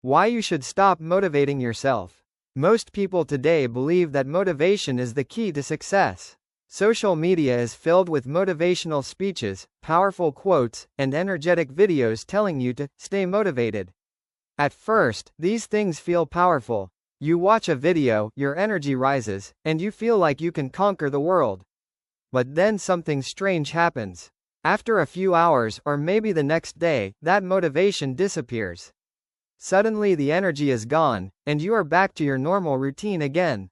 Why you should stop motivating yourself. Most people today believe that motivation is the key to success. Social media is filled with motivational speeches, powerful quotes, and energetic videos telling you to stay motivated. At first, these things feel powerful. You watch a video, your energy rises, and you feel like you can conquer the world. But then something strange happens. After a few hours, or maybe the next day, that motivation disappears. Suddenly the energy is gone, and you are back to your normal routine again.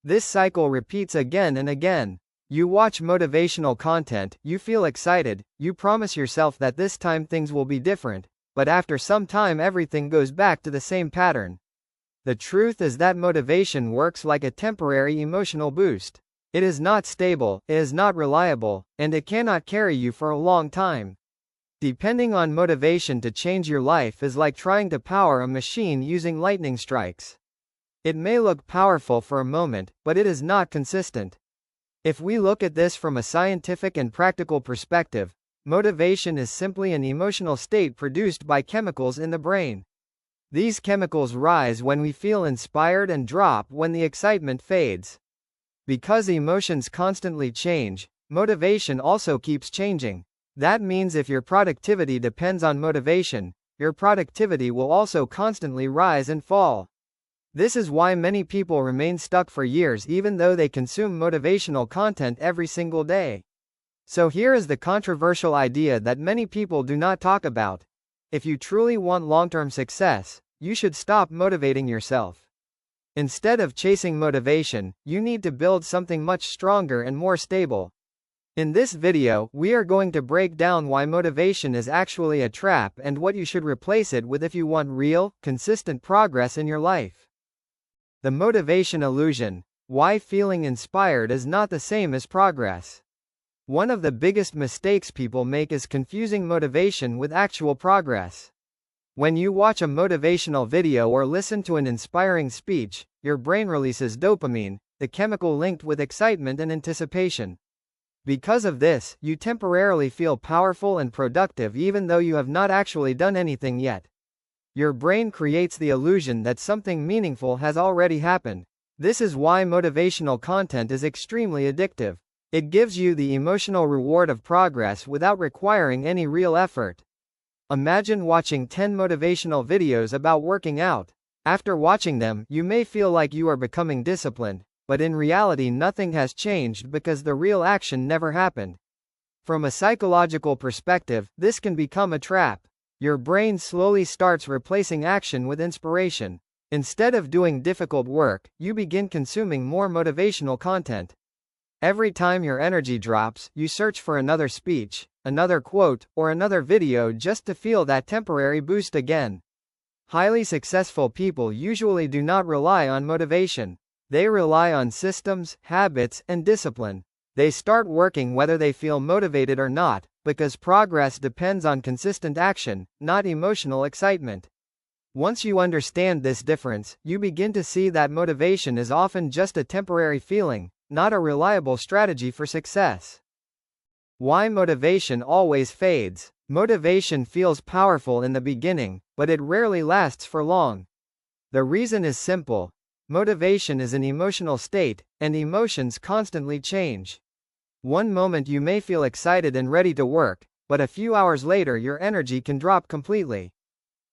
This cycle repeats again and again. You watch motivational content, you feel excited, you promise yourself that this time things will be different, but after some time everything goes back to the same pattern. The truth is that motivation works like a temporary emotional boost. It is not stable, it is not reliable, and it cannot carry you for a long time. Depending on motivation to change your life is like trying to power a machine using lightning strikes. It may look powerful for a moment, but it is not consistent. If we look at this from a scientific and practical perspective, motivation is simply an emotional state produced by chemicals in the brain. These chemicals rise when we feel inspired and drop when the excitement fades. Because emotions constantly change, motivation also keeps changing. That means if your productivity depends on motivation, your productivity will also constantly rise and fall. This is why many people remain stuck for years even though they consume motivational content every single day. So here is the controversial idea that many people do not talk about. If you truly want long-term success, you should stop motivating yourself. Instead of chasing motivation, you need to build something much stronger and more stable. In this video, we are going to break down why motivation is actually a trap and what you should replace it with if you want real, consistent progress in your life. The motivation illusion. Why feeling inspired is not the same as progress. One of the biggest mistakes people make is confusing motivation with actual progress. When you watch a motivational video or listen to an inspiring speech, your brain releases dopamine, the chemical linked with excitement and anticipation. Because of this, you temporarily feel powerful and productive even though you have not actually done anything yet. Your brain creates the illusion that something meaningful has already happened. This is why motivational content is extremely addictive. It gives you the emotional reward of progress without requiring any real effort. Imagine watching 10 motivational videos about working out. After watching them, you may feel like you are becoming disciplined, but in reality nothing has changed because the real action never happened. From a psychological perspective, this can become a trap. Your brain slowly starts replacing action with inspiration. Instead of doing difficult work, you begin consuming more motivational content. Every time your energy drops, you search for another speech, another quote, or another video just to feel that temporary boost again. Highly successful people usually do not rely on motivation. They rely on systems, habits, and discipline. They start working whether they feel motivated or not, because progress depends on consistent action, not emotional excitement. Once you understand this difference, you begin to see that motivation is often just a temporary feeling, not a reliable strategy for success. Why motivation always fades. Motivation feels powerful in the beginning, but it rarely lasts for long. The reason is simple. Motivation is an emotional state, and emotions constantly change. One moment you may feel excited and ready to work, but a few hours later your energy can drop completely.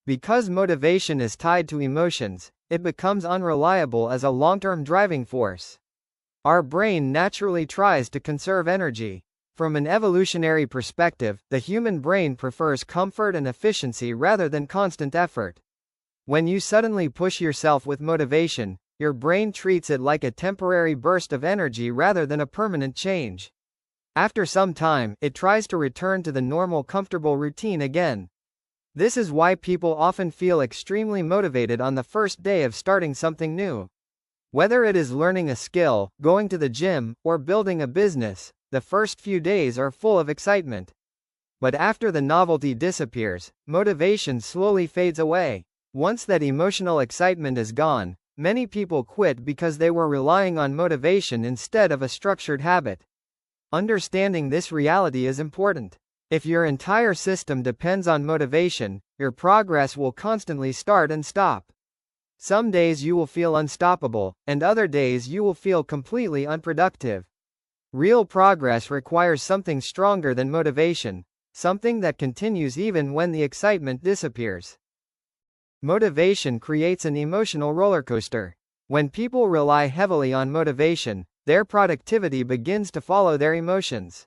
Because motivation is tied to emotions, it becomes unreliable as a long-term driving force. Our brain naturally tries to conserve energy. From an evolutionary perspective, the human brain prefers comfort and efficiency rather than constant effort. When you suddenly push yourself with motivation, your brain treats it like a temporary burst of energy rather than a permanent change. After some time, it tries to return to the normal comfortable routine again. This is why people often feel extremely motivated on the first day of starting something new. Whether it is learning a skill, going to the gym, or building a business, the first few days are full of excitement. But after the novelty disappears, motivation slowly fades away. Once that emotional excitement is gone, many people quit because they were relying on motivation instead of a structured habit. Understanding this reality is important. If your entire system depends on motivation, your progress will constantly start and stop. Some days you will feel unstoppable, and other days you will feel completely unproductive. Real progress requires something stronger than motivation, something that continues even when the excitement disappears. Motivation creates an emotional roller coaster. When people rely heavily on motivation, their productivity begins to follow their emotions.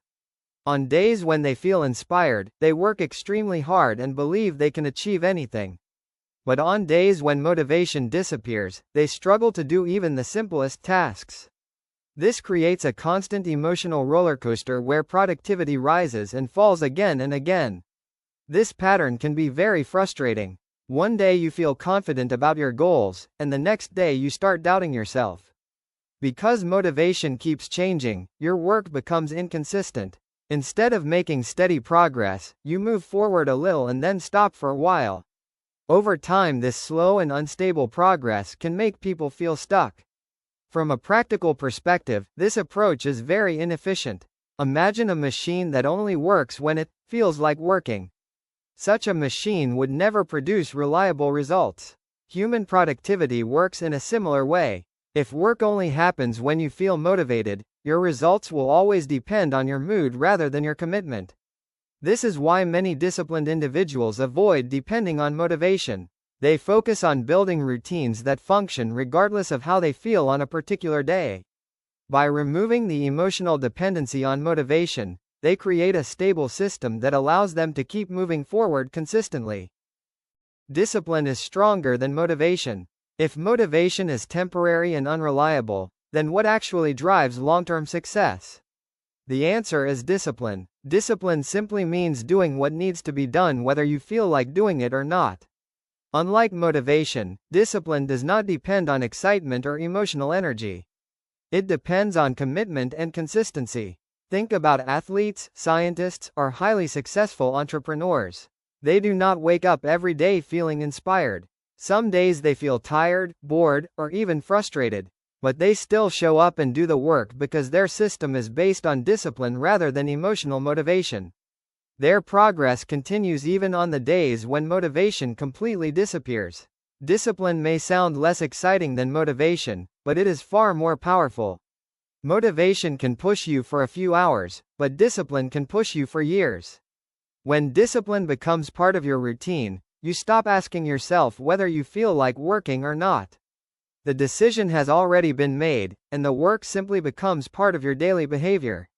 On days when they feel inspired, they work extremely hard and believe they can achieve anything. But on days when motivation disappears, they struggle to do even the simplest tasks. This creates a constant emotional roller coaster where productivity rises and falls again and again. This pattern can be very frustrating. One day you feel confident about your goals, and the next day you start doubting yourself. Because motivation keeps changing, your work becomes inconsistent. Instead of making steady progress, you move forward a little and then stop for a while. Over time, this slow and unstable progress can make people feel stuck. From a practical perspective, this approach is very inefficient. Imagine a machine that only works when it feels like working. Such a machine would never produce reliable results. Human productivity works in a similar way. If work only happens when you feel motivated, your results will always depend on your mood rather than your commitment. This is why many disciplined individuals avoid depending on motivation. They focus on building routines that function regardless of how they feel on a particular day. By removing the emotional dependency on motivation, they create a stable system that allows them to keep moving forward consistently. Discipline is stronger than motivation. If motivation is temporary and unreliable, then what actually drives long-term success? The answer is discipline. Discipline simply means doing what needs to be done whether you feel like doing it or not. Unlike motivation, discipline does not depend on excitement or emotional energy. It depends on commitment and consistency. Think about athletes, scientists, or highly successful entrepreneurs. They do not wake up every day feeling inspired. Some days they feel tired, bored, or even frustrated. But they still show up and do the work because their system is based on discipline rather than emotional motivation. Their progress continues even on the days when motivation completely disappears. Discipline may sound less exciting than motivation, but it is far more powerful. Motivation can push you for a few hours, but discipline can push you for years. When discipline becomes part of your routine, you stop asking yourself whether you feel like working or not. The decision has already been made, and the work simply becomes part of your daily behavior.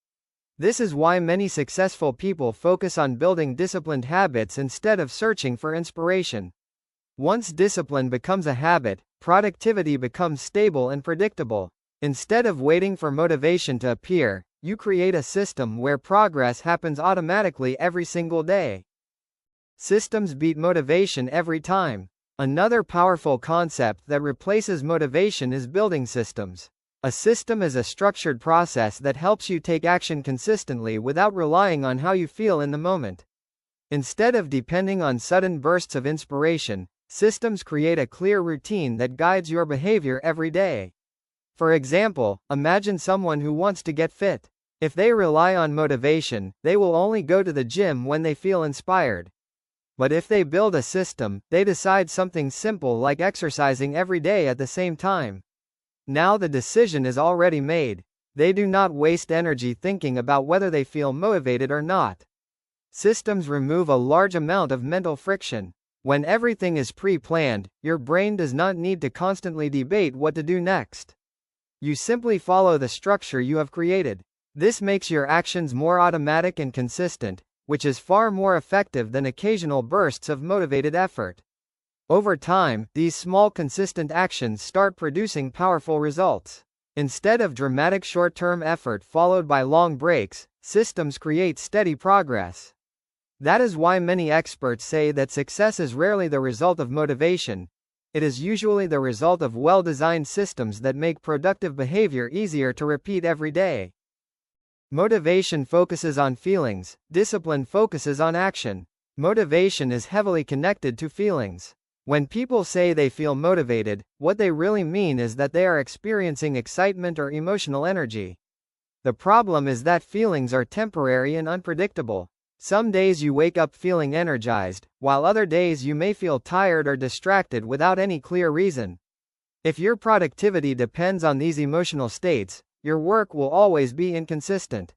This is why many successful people focus on building disciplined habits instead of searching for inspiration. Once discipline becomes a habit, productivity becomes stable and predictable. Instead of waiting for motivation to appear, you create a system where progress happens automatically every single day. Systems beat motivation every time. Another powerful concept that replaces motivation is building systems. A system is a structured process that helps you take action consistently without relying on how you feel in the moment. Instead of depending on sudden bursts of inspiration, systems create a clear routine that guides your behavior every day. For example, imagine someone who wants to get fit. If they rely on motivation, they will only go to the gym when they feel inspired. But if they build a system, they decide something simple like exercising every day at the same time. Now the decision is already made. They do not waste energy thinking about whether they feel motivated or not. Systems remove a large amount of mental friction. When everything is pre-planned, your brain does not need to constantly debate what to do next. You simply follow the structure you have created. This makes your actions more automatic and consistent, which is far more effective than occasional bursts of motivated effort. Over time, these small consistent actions start producing powerful results. Instead of dramatic short-term effort followed by long breaks, systems create steady progress. That is why many experts say that success is rarely the result of motivation. It is usually the result of well-designed systems that make productive behavior easier to repeat every day. Motivation focuses on feelings, discipline focuses on action. Motivation is heavily connected to feelings. When people say they feel motivated, what they really mean is that they are experiencing excitement or emotional energy. The problem is that feelings are temporary and unpredictable. Some days you wake up feeling energized, while other days you may feel tired or distracted without any clear reason. If your productivity depends on these emotional states, your work will always be inconsistent.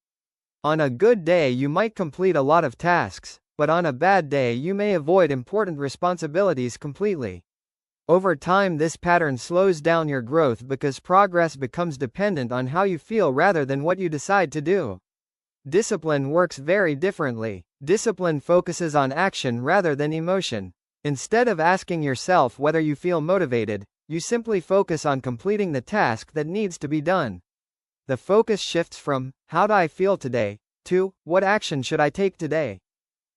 On a good day you might complete a lot of tasks, but on a bad day you may avoid important responsibilities completely. Over time this pattern slows down your growth because progress becomes dependent on how you feel rather than what you decide to do. Discipline works very differently. Discipline focuses on action rather than emotion. Instead of asking yourself whether you feel motivated, you simply focus on completing the task that needs to be done. The focus shifts from, "How do I feel today?" to, "What action should I take today?"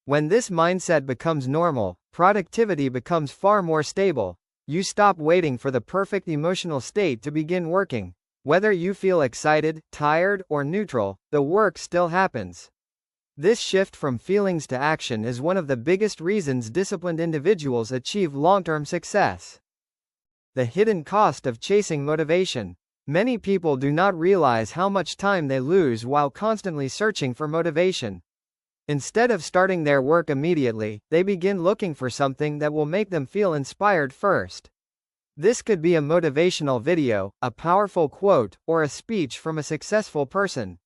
When this mindset becomes normal, productivity becomes far more stable. You stop waiting for the perfect emotional state to begin working. Whether you feel excited, tired, or neutral, the work still happens. This shift from feelings to action is one of the biggest reasons disciplined individuals achieve long-term success. The hidden cost of chasing motivation. Many people do not realize how much time they lose while constantly searching for motivation. Instead of starting their work immediately, they begin looking for something that will make them feel inspired first. This could be a motivational video, a powerful quote, or a speech from a successful person.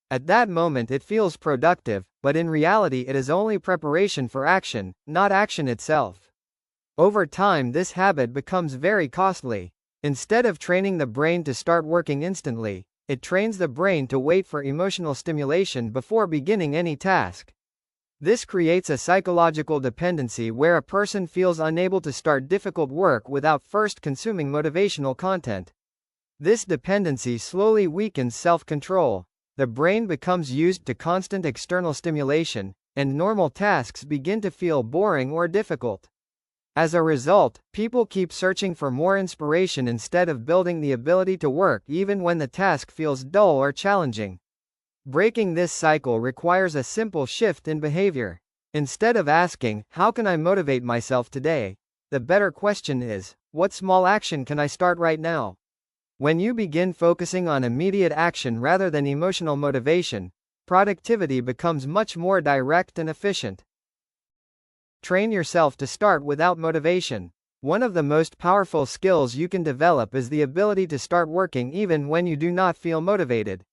At that moment it feels productive, but in reality it is only preparation for action, not action itself. Over time this habit becomes very costly. Instead of training the brain to start working instantly, it trains the brain to wait for emotional stimulation before beginning any task. This creates a psychological dependency where a person feels unable to start difficult work without first consuming motivational content. This dependency slowly weakens self-control. The brain becomes used to constant external stimulation, and normal tasks begin to feel boring or difficult. As a result, people keep searching for more inspiration instead of building the ability to work even when the task feels dull or challenging. Breaking this cycle requires a simple shift in behavior. Instead of asking, "How can I motivate myself today?" the better question is, "What small action can I start right now?" When you begin focusing on immediate action rather than emotional motivation, productivity becomes much more direct and efficient. Train yourself to start without motivation. One of the most powerful skills you can develop is the ability to start working even when you do not feel motivated.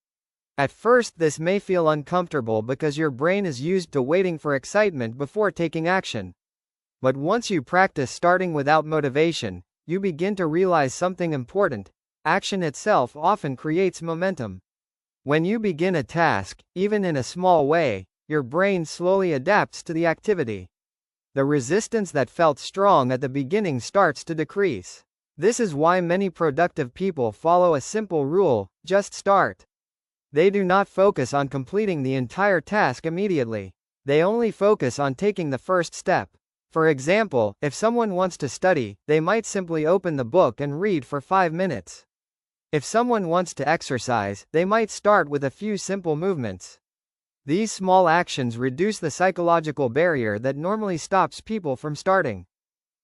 At first this may feel uncomfortable because your brain is used to waiting for excitement before taking action. But once you practice starting without motivation, you begin to realize something important. Action itself often creates momentum. When you begin a task, even in a small way, your brain slowly adapts to the activity. The resistance that felt strong at the beginning starts to decrease. This is why many productive people follow a simple rule: just start. They do not focus on completing the entire task immediately. They only focus on taking the first step. For example, if someone wants to study, they might simply open the book and read for 5 minutes. If someone wants to exercise, they might start with a few simple movements. These small actions reduce the psychological barrier that normally stops people from starting.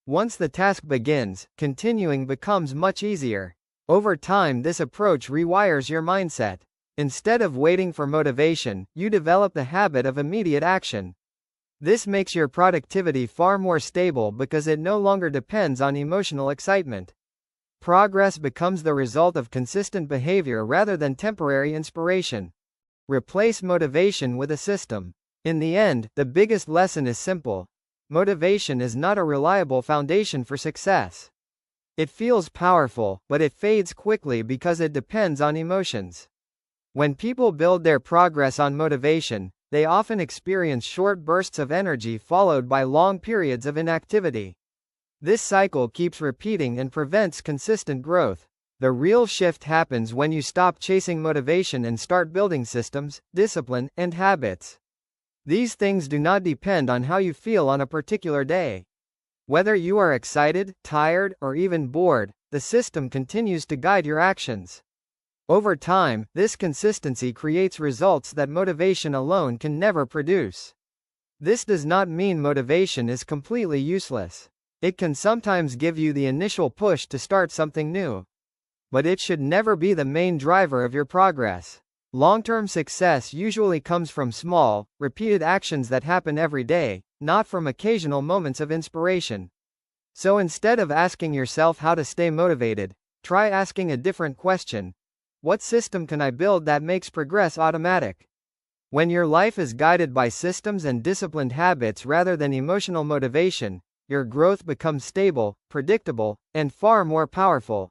Once the task begins, continuing becomes much easier. Over time, this approach rewires your mindset. Instead of waiting for motivation, you develop the habit of immediate action. This makes your productivity far more stable because it no longer depends on emotional excitement. Progress becomes the result of consistent behavior rather than temporary inspiration. Replace motivation with a system. In the end, the biggest lesson is simple. Motivation is not a reliable foundation for success. It feels powerful, but it fades quickly because it depends on emotions. When people build their progress on motivation, they often experience short bursts of energy followed by long periods of inactivity. This cycle keeps repeating and prevents consistent growth. The real shift happens when you stop chasing motivation and start building systems, discipline, and habits. These things do not depend on how you feel on a particular day. Whether you are excited, tired, or even bored, the system continues to guide your actions. Over time, this consistency creates results that motivation alone can never produce. This does not mean motivation is completely useless. It can sometimes give you the initial push to start something new. But it should never be the main driver of your progress. Long-term success usually comes from small, repeated actions that happen every day, not from occasional moments of inspiration. So instead of asking yourself how to stay motivated, try asking a different question. What system can I build that makes progress automatic? When your life is guided by systems and disciplined habits rather than emotional motivation, your growth becomes stable, predictable, and far more powerful.